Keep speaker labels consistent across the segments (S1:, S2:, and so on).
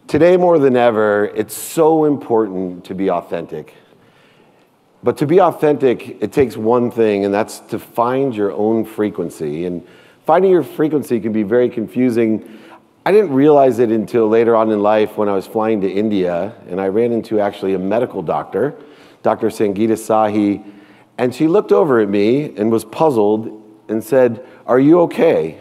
S1: Today more than ever, it's so important to be authentic. But to be authentic, it takes one thing, and that's to find your own frequency. And finding your frequency can be very confusing. I didn't realize it until later on in life when I was flying to India, and I ran into actually a medical doctor, Dr. Sangeeta Sahi, and she looked over at me and was puzzled and said, "Are you okay?"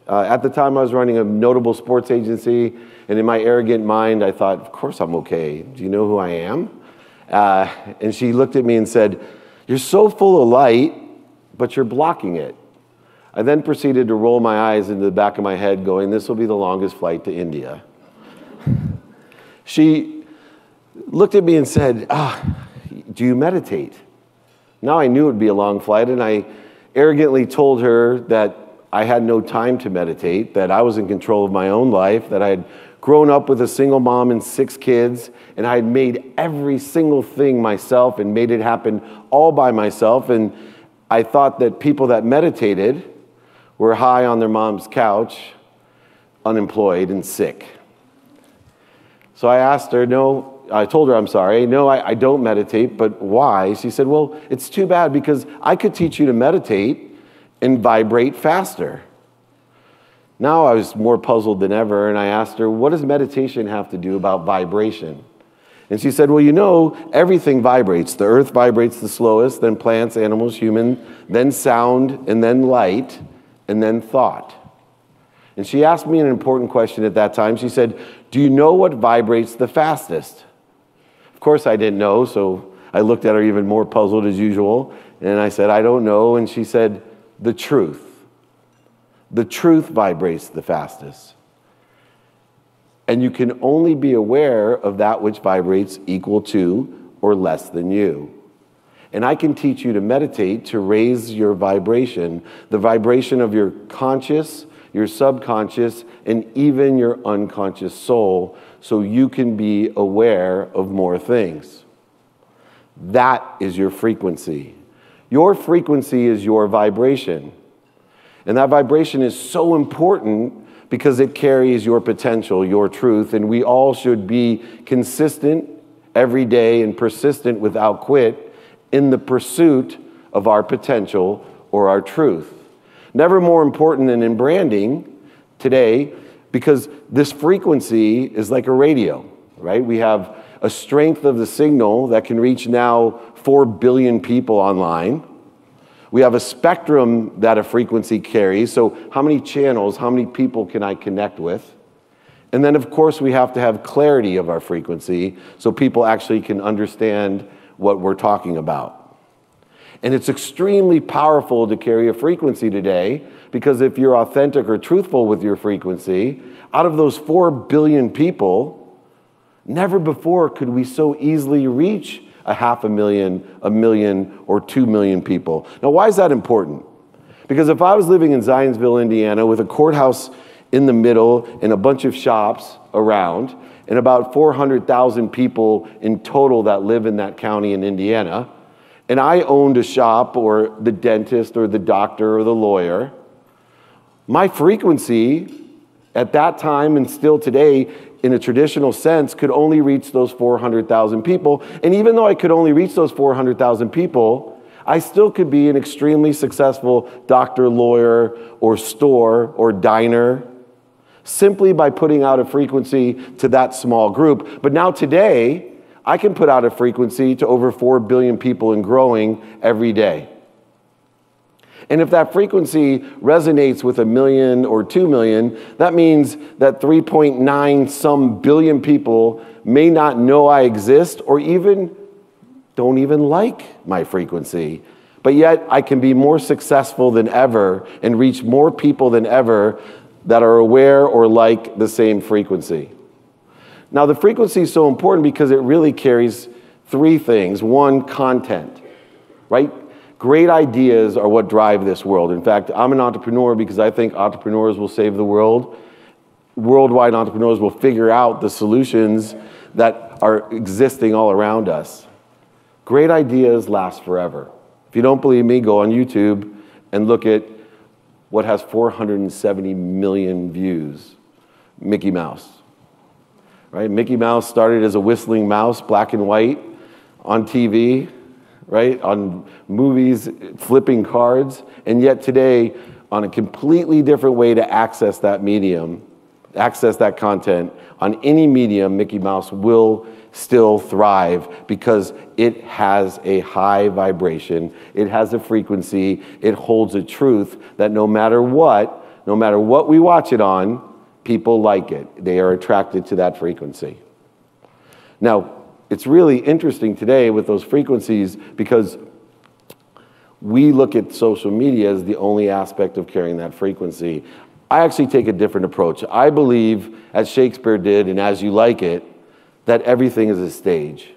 S1: At the time, I was running a notable sports agency, and in my arrogant mind, I thought, of course I'm okay. Do you know who I am? And she looked at me and said, "You're so full of light, but you're blocking it." I then proceeded to roll my eyes into the back of my head, going, this will be the longest flight to India. She looked at me and said, "Do you meditate?" Now I knew it would be a long flight, and I arrogantly told her that I had no time to meditate, that I was in control of my own life, that I had grown up with a single mom and 6 kids, and I had made every single thing myself and made it happen all by myself. And I thought that people that meditated were high on their mom's couch, unemployed and sick. So I asked her, I told her, I'm sorry, no, I don't meditate, but why? She said, well, it's too bad because I could teach you to meditate and vibrate faster. Now I was more puzzled than ever, and I asked her, what does meditation have to do about vibration? And she said, well, everything vibrates. The earth vibrates the slowest, then plants, animals, human, then sound, and then light, and then thought. And she asked me an important question at that time. She said, do you know what vibrates the fastest? Of course I didn't know, so I looked at her even more puzzled as usual, and I said, I don't know. And she said, the truth. The truth vibrates the fastest. And you can only be aware of that which vibrates equal to or less than you. And I can teach you to meditate to raise your vibration, the vibration of your conscious, your subconscious, and even your unconscious soul, so you can be aware of more things. That is your frequency. Your frequency is your vibration. And that vibration is so important because it carries your potential, your truth, and we all should be consistent every day and persistent without quit in the pursuit of our potential or our truth. Never more important than in branding today, because this frequency is like a radio, right? We have a strength of the signal that can reach now 4 billion people online. We have a spectrum that a frequency carries, so how many channels, how many people can I connect with? And then, of course, we have to have clarity of our frequency so people actually can understand what we're talking about. And it's extremely powerful to carry a frequency today, because if you're authentic or truthful with your frequency, out of those 4 billion people, never before could we so easily reach 500,000, 1 million, or 2 million people. Now, why is that important? Because if I was living in Zionsville, Indiana, with a courthouse in the middle and a bunch of shops around, and about 400,000 people in total that live in that county in Indiana, and I owned a shop or the dentist or the doctor or the lawyer, my frequency at that time and still today, in a traditional sense, could only reach those 400,000 people. And even though I could only reach those 400,000 people, I still could be an extremely successful doctor, lawyer, or store, or diner, simply by putting out a frequency to that small group. But now today, I can put out a frequency to over 4 billion people and growing every day. And if that frequency resonates with 1 million or 2 million, that means that 3.9 some billion people may not know I exist or even don't even like my frequency. But yet I can be more successful than ever and reach more people than ever that are aware or like the same frequency. Now, the frequency is so important because it really carries 3 things. 1, content, right? Great ideas are what drive this world. In fact, I'm an entrepreneur because I think entrepreneurs will save the world. Worldwide entrepreneurs will figure out the solutions that are existing all around us. Great ideas last forever. If you don't believe me, go on YouTube and look at what has 470 million views. Mickey Mouse. right? Mickey Mouse started as a whistling mouse, black and white, on TV, right? On movies, flipping cards, and yet today, on a completely different way to access that medium, access that content, on any medium, Mickey Mouse will still thrive because it has a high vibration, it has a frequency, it holds a truth that no matter what we watch it on, people like it. They are attracted to that frequency. Now, it's really interesting today with those frequencies because we look at social media as the only aspect of carrying that frequency. I actually take a different approach. I believe, as Shakespeare did, and as you like it, that everything is a stage.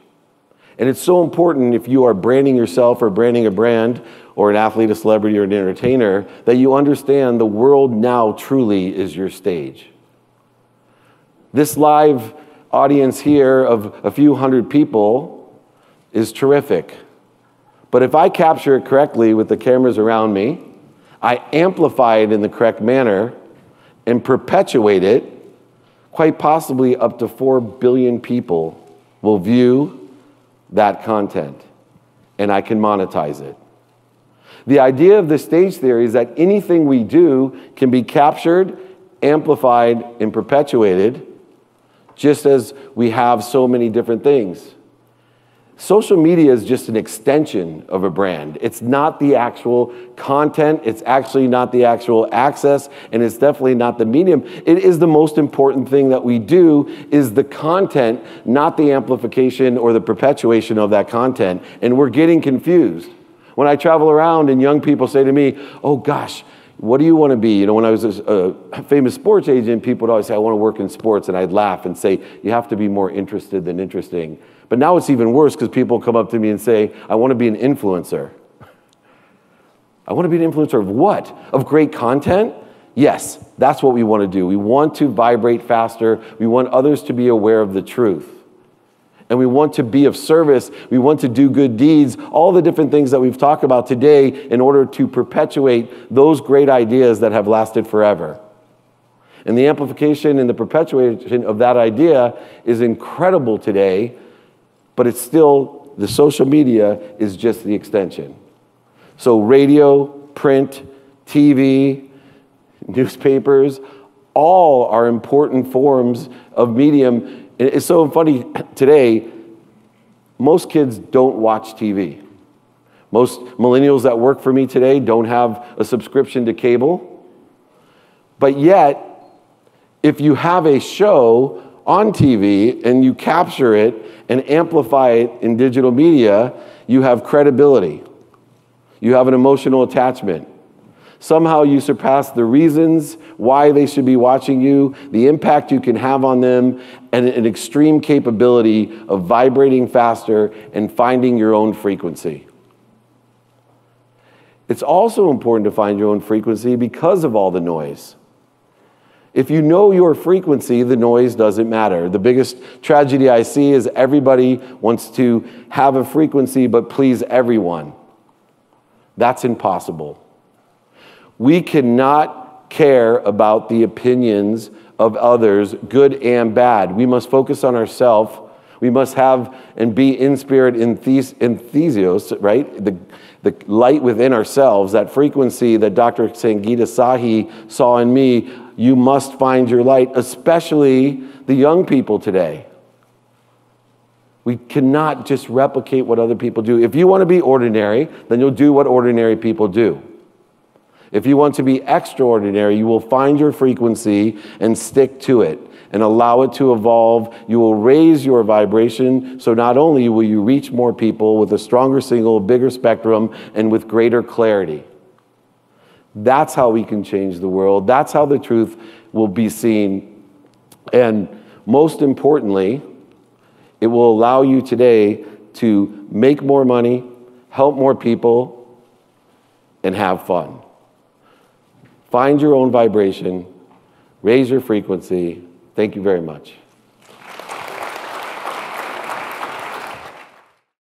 S1: And it's so important if you are branding yourself or branding a brand or an athlete, a celebrity, or an entertainer, that you understand the world now truly is your stage. This live audience here of a few hundred people is terrific. But if I capture it correctly with the cameras around me, I amplify it in the correct manner and perpetuate it, quite possibly up to 4 billion people will view that content, and I can monetize it. The idea of the stage theory is that anything we do can be captured, amplified, and perpetuated, just as we have so many different things. Social media is just an extension of a brand. It's not the actual content, it's actually not the actual access, and it's definitely not the medium. It is the most important thing that we do is the content, not the amplification or the perpetuation of that content. And we're getting confused. When I travel around and young people say to me, oh gosh, what do you want to be? You know, when I was a famous sports agent, people would always say, I want to work in sports, and I'd laugh and say, you have to be more interested than interesting. But now it's even worse because people come up to me and say, I want to be an influencer. I want to be an influencer of what? Of great content? Yes, that's what we want to do. We want to vibrate faster. We want others to be aware of the truth. And we want to be of service. We want to do good deeds, all the different things that we've talked about today in order to perpetuate those great ideas that have lasted forever. And the amplification and the perpetuation of that idea is incredible today, but it's still, the social media is just the extension. So radio, print, TV, newspapers, all are important forms of medium. It's so funny today, most kids don't watch TV. Most millennials that work for me today don't have a subscription to cable. But yet, if you have a show on TV and you capture it and amplify it in digital media, you have credibility. You have an emotional attachment. Somehow you surpass the reasons why they should be watching you, the impact you can have on them, and an extreme capability of vibrating faster and finding your own frequency. It's also important to find your own frequency because of all the noise. If you know your frequency, the noise doesn't matter. The biggest tragedy I see is everybody wants to have a frequency but please everyone. That's impossible. We cannot care about the opinions of others, good and bad. We must focus on ourselves. We must have and be in spirit, in thesios, right? The light within ourselves, that frequency that Dr. Sangeeta Sahi saw in me. You must find your light, especially the young people today. We cannot just replicate what other people do. If you want to be ordinary, then you'll do what ordinary people do. If you want to be extraordinary, you will find your frequency and stick to it and allow it to evolve. You will raise your vibration, so not only will you reach more people with a stronger signal, bigger spectrum, and with greater clarity. That's how we can change the world. That's how the truth will be seen. And most importantly, it will allow you today to make more money, help more people, and have fun. Find your own vibration, raise your frequency. Thank you very much.